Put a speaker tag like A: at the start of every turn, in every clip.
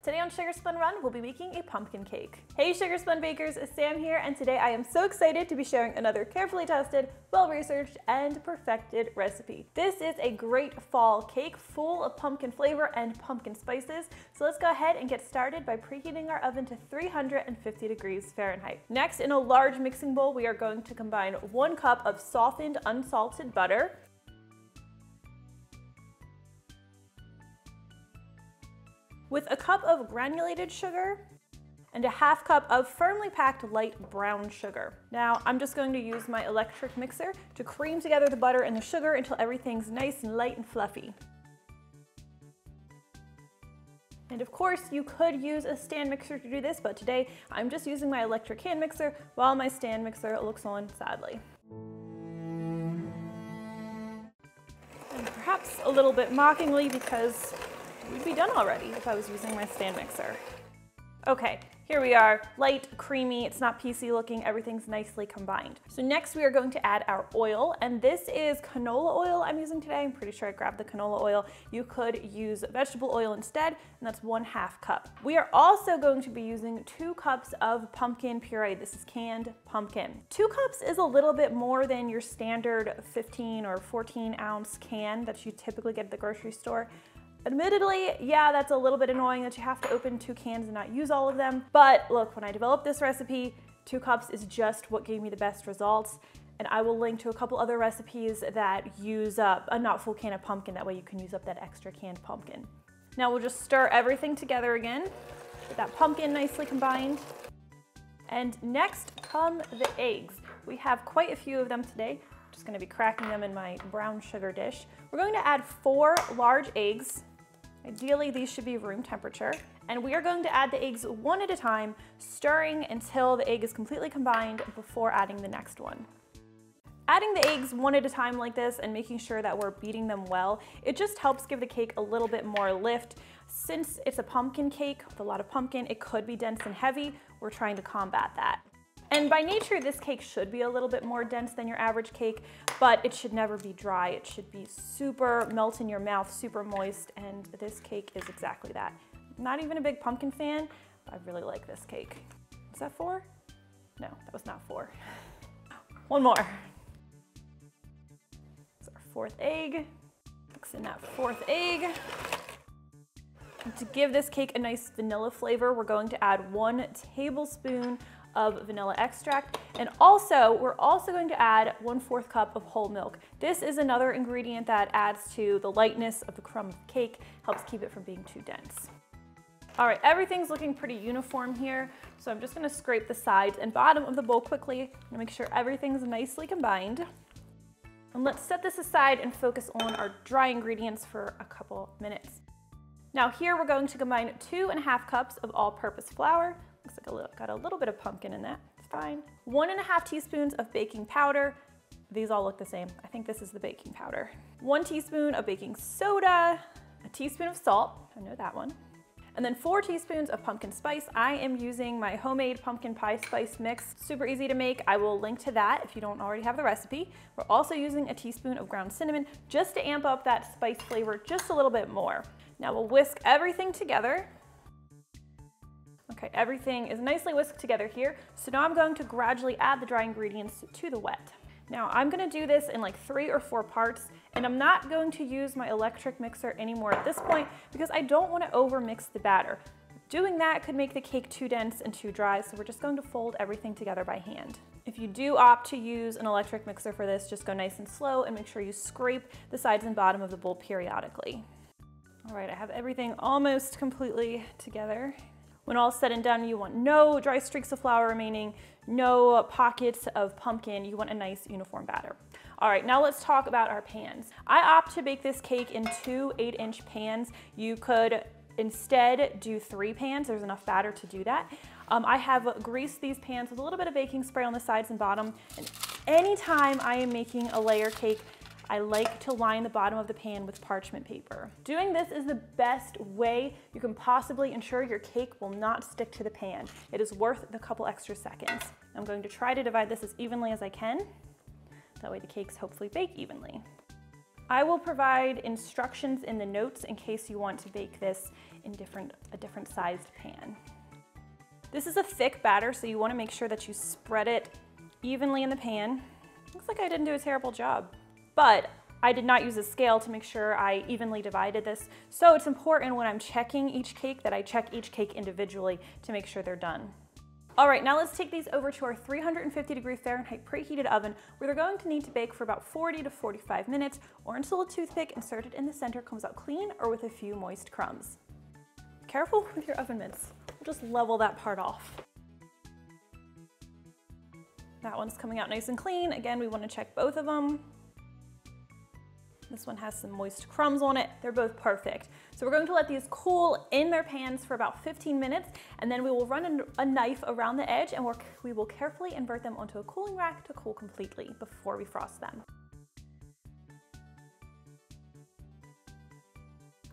A: Today on Sugar Spun Run, we'll be making a pumpkin cake. Hey Sugar Spun bakers, Sam here, and today I am so excited to be sharing another carefully tested, well-researched, and perfected recipe. This is a great fall cake full of pumpkin flavor and pumpkin spices, so let's go ahead and get started by preheating our oven to 350 degrees Fahrenheit. Next, in a large mixing bowl, we are going to combine 1 cup of softened unsalted butter, with a cup of granulated sugar and a ½ cup of firmly packed light brown sugar. Now, I'm just going to use my electric mixer to cream together the butter and the sugar until everything's nice and light and fluffy. And of course, you could use a stand mixer to do this, but today I'm just using my electric hand mixer while my stand mixer looks on sadly. And perhaps a little bit mockingly, because we'd be done already if I was using my stand mixer. Okay, here we are, light, creamy, it's not PC looking, everything's nicely combined. So next we are going to add our oil, and this is canola oil I'm using today. I'm pretty sure I grabbed the canola oil. You could use vegetable oil instead, and that's 1/2 cup. We are also going to be using 2 cups of pumpkin puree. This is canned pumpkin. 2 cups is a little bit more than your standard 15 or 14 ounce can that you typically get at the grocery store. Admittedly, yeah, that's a little bit annoying that you have to open 2 cans and not use all of them. But look, when I developed this recipe, 2 cups is just what gave me the best results. And I will link to a couple other recipes that use up a not full can of pumpkin. That way you can use up that extra canned pumpkin. Now we'll just stir everything together again. Get that pumpkin nicely combined. And next come the eggs. We have quite a few of them today. I'm just gonna be cracking them in my brown sugar dish. We're going to add 4 large eggs. Ideally, these should be room temperature. And we are going to add the eggs one at a time, stirring until the egg is completely combined before adding the next one. Adding the eggs one at a time like this and making sure that we're beating them well, it just helps give the cake a little bit more lift. Since it's a pumpkin cake with a lot of pumpkin, it could be dense and heavy. We're trying to combat that. And by nature, this cake should be a little bit more dense than your average cake, but it should never be dry. It should be super melt in your mouth, super moist, and this cake is exactly that. Not even a big pumpkin fan, but I really like this cake. Is that 4? No, that was not 4. One more. It's our 4th egg. Mix in that 4th egg. And to give this cake a nice vanilla flavor, we're going to add 1 tablespoon of vanilla extract, and we're also going to add 1/4 cup of whole milk. This is another ingredient that adds to the lightness of the crumb cake, helps keep it from being too dense. All right, everything's looking pretty uniform here, so I'm just gonna scrape the sides and bottom of the bowl quickly to make sure everything's nicely combined. And let's set this aside and focus on our dry ingredients for a couple minutes. Now here we're going to combine 2½ cups of all-purpose flour. Looks like got a little bit of pumpkin in that, it's fine. 1½ teaspoons of baking powder. These all look the same. I think this is the baking powder. 1 teaspoon of baking soda, a teaspoon of salt, I know that one, and then 4 teaspoons of pumpkin spice. I am using my homemade pumpkin pie spice mix. Super easy to make. I will link to that if you don't already have the recipe. We're also using a teaspoon of ground cinnamon just to amp up that spice flavor just a little bit more. Now we'll whisk everything together. Okay, everything is nicely whisked together here. So now I'm going to gradually add the dry ingredients to the wet. Now I'm gonna do this in like 3 or 4 parts, and I'm not going to use my electric mixer anymore at this point because I don't wanna over-mix the batter. Doing that could make the cake too dense and too dry, so we're just going to fold everything together by hand. If you do opt to use an electric mixer for this, just go nice and slow and make sure you scrape the sides and bottom of the bowl periodically. All right, I have everything almost completely together. When all is said and done, you want no dry streaks of flour remaining, no pockets of pumpkin. You want a nice uniform batter. All right, now let's talk about our pans. I opt to bake this cake in 2 8-inch pans. You could instead do 3 pans. There's enough batter to do that. I have greased these pans with a little bit of baking spray on the sides and bottom. And anytime I am making a layer cake, I like to line the bottom of the pan with parchment paper. Doing this is the best way you can possibly ensure your cake will not stick to the pan. It is worth the couple extra seconds. I'm going to try to divide this as evenly as I can. That way the cakes hopefully bake evenly. I will provide instructions in the notes in case you want to bake this in a different sized pan. This is a thick batter, so you want to make sure that you spread it evenly in the pan. Looks like I didn't do a terrible job, but I did not use a scale to make sure I evenly divided this. So it's important when I'm checking each cake that I check each cake individually to make sure they're done. All right, now let's take these over to our 350-degree Fahrenheit preheated oven, where they're going to need to bake for about 40 to 45 minutes, or until a toothpick inserted in the center comes out clean or with a few moist crumbs. Careful with your oven mitts. We'll just level that part off. That one's coming out nice and clean. Again, we want to check both of them. This one has some moist crumbs on it. They're both perfect. So we're going to let these cool in their pans for about 15 minutes, and then we will run a knife around the edge, and we will carefully invert them onto a cooling rack to cool completely before we frost them.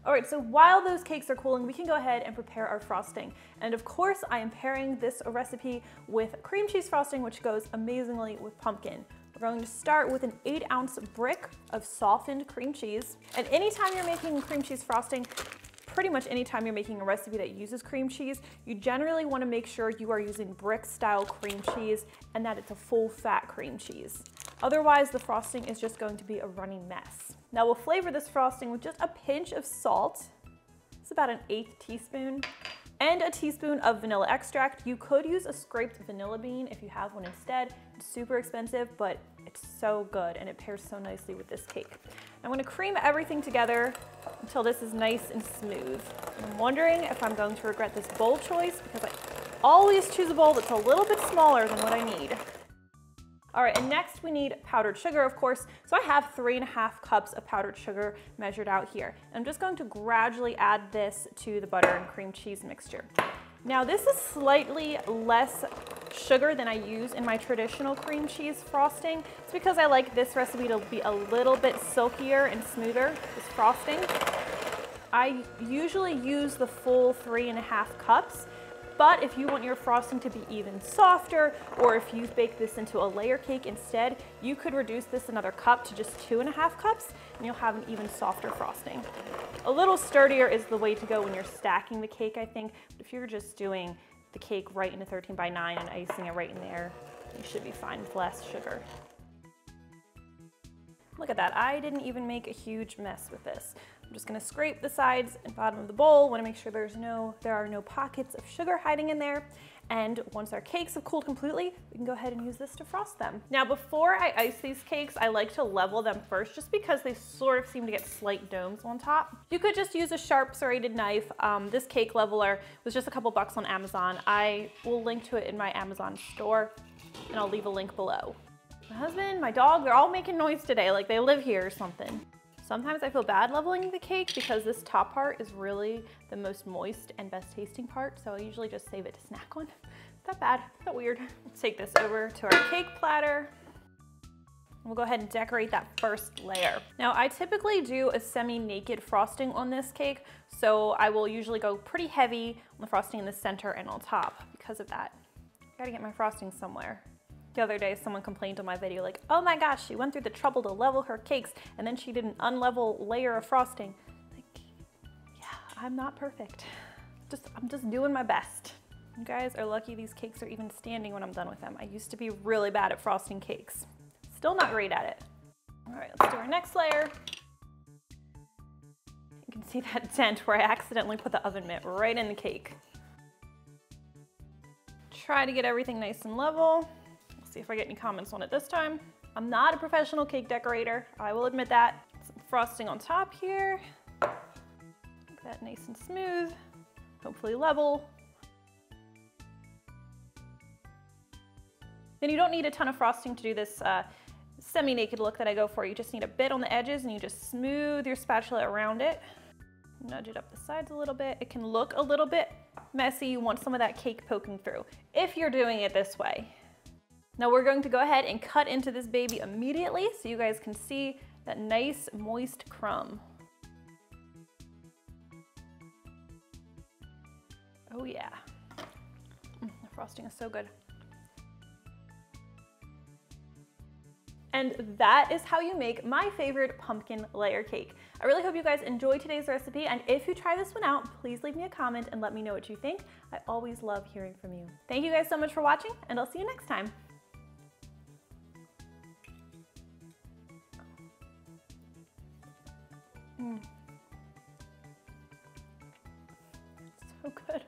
A: All right, so while those cakes are cooling, we can go ahead and prepare our frosting. And of course, I am pairing this recipe with cream cheese frosting, which goes amazingly with pumpkin. We're going to start with an 8-ounce brick of softened cream cheese. And anytime you're making cream cheese frosting, pretty much anytime you're making a recipe that uses cream cheese, you generally want to make sure you are using brick-style cream cheese and that it's a full-fat cream cheese. Otherwise, the frosting is just going to be a runny mess. Now we'll flavor this frosting with just a pinch of salt. It's about an 1/8 teaspoon. And a teaspoon of vanilla extract. You could use a scraped vanilla bean if you have one instead. It's super expensive, but it's so good and it pairs so nicely with this cake. I'm going to cream everything together until this is nice and smooth. I'm wondering if I'm going to regret this bowl choice because I always choose a bowl that's a little bit smaller than what I need. All right, and next we need powdered sugar, of course. So I have 3½ cups of powdered sugar measured out here. And I'm just going to gradually add this to the butter and cream cheese mixture. Now this is slightly less sugar than I use in my traditional cream cheese frosting. It's because I like this recipe to be a little bit silkier and smoother, this frosting. I usually use the full 3½ cups. But if you want your frosting to be even softer, or if you bake this into a layer cake instead, you could reduce this another cup to just 2½ cups, and you'll have an even softer frosting. A little sturdier is the way to go when you're stacking the cake, I think. But if you're just doing the cake right into 13×9 and icing it right in there, you should be fine with less sugar. Look at that, I didn't even make a huge mess with this. I'm just gonna scrape the sides and bottom of the bowl. Want to make sure there are no pockets of sugar hiding in there. And once our cakes have cooled completely, we can go ahead and use this to frost them. Now, before I ice these cakes, I like to level them first just because they sort of seem to get slight domes on top. You could just use a sharp serrated knife. This cake leveler was just a couple bucks on Amazon. I will link to it in my Amazon store, and I'll leave a link below. My husband, my dog, they're all making noise today, like they live here or something. Sometimes I feel bad leveling the cake because this top part is really the most moist and best tasting part, so I usually just save it to snack on. It's not bad, it's not weird. Let's take this over to our cake platter. We'll go ahead and decorate that first layer. Now, I typically do a semi-naked frosting on this cake, so I will usually go pretty heavy on the frosting in the center and on top because of that. Gotta get my frosting somewhere. The other day, someone complained on my video like, oh my gosh, she went through the trouble to level her cakes and then she did an unlevel layer of frosting. Like, yeah, I'm not perfect. I'm just doing my best. You guys are lucky these cakes are even standing when I'm done with them. I used to be really bad at frosting cakes. Still not great at it. All right, let's do our next layer. You can see that dent where I accidentally put the oven mitt right in the cake. Try to get everything nice and level. See if I get any comments on it this time. I'm not a professional cake decorator, I will admit that. Some frosting on top here. Make that nice and smooth, hopefully level. Then you don't need a ton of frosting to do this semi-naked look that I go for. You just need a bit on the edges and you just smooth your spatula around it. Nudge it up the sides a little bit. It can look a little bit messy. You want some of that cake poking through if you're doing it this way. Now we're going to go ahead and cut into this baby immediately so you guys can see that nice moist crumb. Oh yeah, the frosting is so good. And that is how you make my favorite pumpkin layer cake. I really hope you guys enjoyed today's recipe, and if you try this one out, please leave me a comment and let me know what you think. I always love hearing from you. Thank you guys so much for watching, and I'll see you next time. So good.